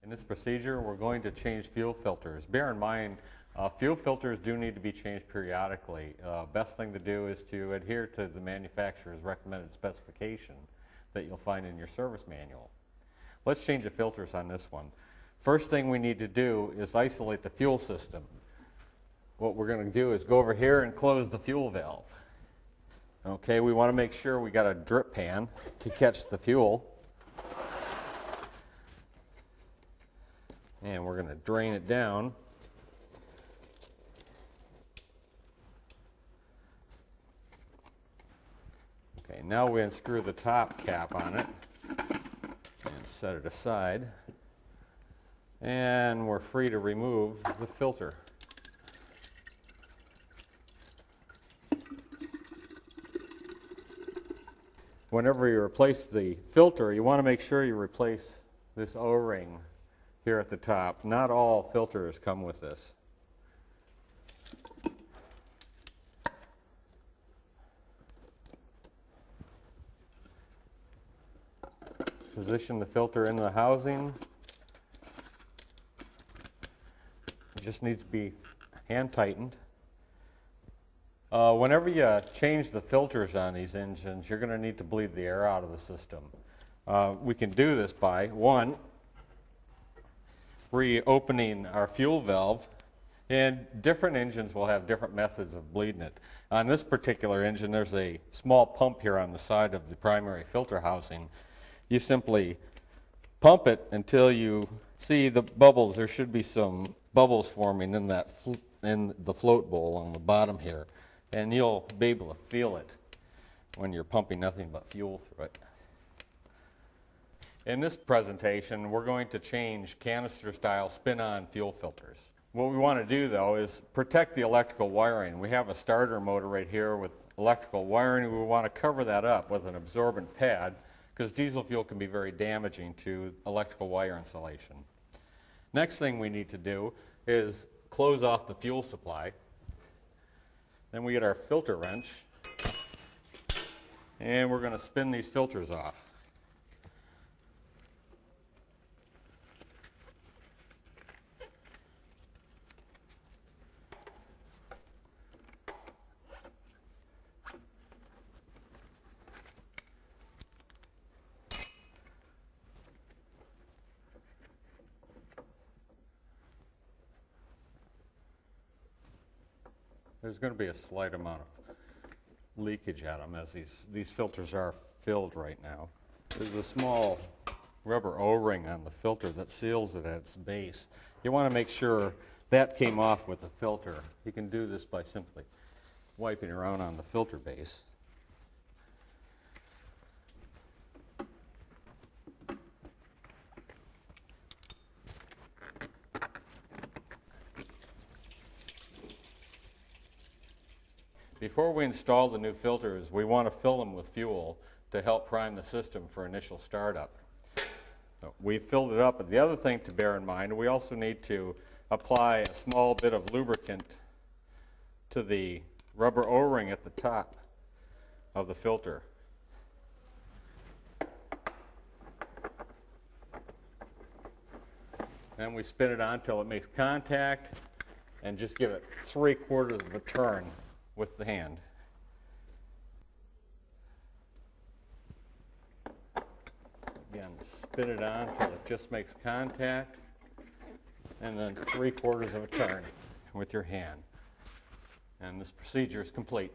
In this procedure, we're going to change fuel filters. Bear in mind, fuel filters do need to be changed periodically. Best thing to do is to adhere to the manufacturer's recommended specification that you'll find in your service manual. Let's change the filters on this one. First thing we need to do is isolate the fuel system. What we're going to do is go over here and close the fuel valve. Okay, we want to make sure we got a drip pan to catch the fuel. And we're going to drain it down. Okay, now we unscrew the top cap on it and set it aside. And we're free to remove the filter. Whenever you replace the filter, you want to make sure you replace this O-ring here at the top. Not all filters come with this. Position the filter in the housing. It just needs to be hand tightened. Whenever you change the filters on these engines, you're going to need to bleed the air out of the system. We can do this by, one, reopening our fuel valve, and different engines will have different methods of bleeding it. On this particular engine, there's a small pump here on the side of the primary filter housing. You simply pump it until you see the bubbles. There should be some bubbles forming in that in the float bowl on the bottom here, and you'll be able to feel it when you're pumping nothing but fuel through it. In this presentation, we're going to change canister-style spin-on fuel filters. What we want to do, though, is protect the electrical wiring. We have a starter motor right here with electrical wiring. We want to cover that up with an absorbent pad because diesel fuel can be very damaging to electrical wire insulation. Next thing we need to do is close off the fuel supply. Then we get our filter wrench, and we're going to spin these filters off. There's going to be a slight amount of leakage at them as these filters are filled right now. There's a small rubber O-ring on the filter that seals it at its base. You want to make sure that came off with the filter. You can do this by simply wiping around on the filter base. Before we install the new filters, we want to fill them with fuel to help prime the system for initial startup. So we've filled it up, but the other thing to bear in mind, we also need to apply a small bit of lubricant to the rubber O-ring at the top of the filter. Then we spin it on until it makes contact and just give it 3/4 of a turn with the hand. Again, spin it on until it just makes contact, and then 3/4 of a turn with your hand. And this procedure is complete.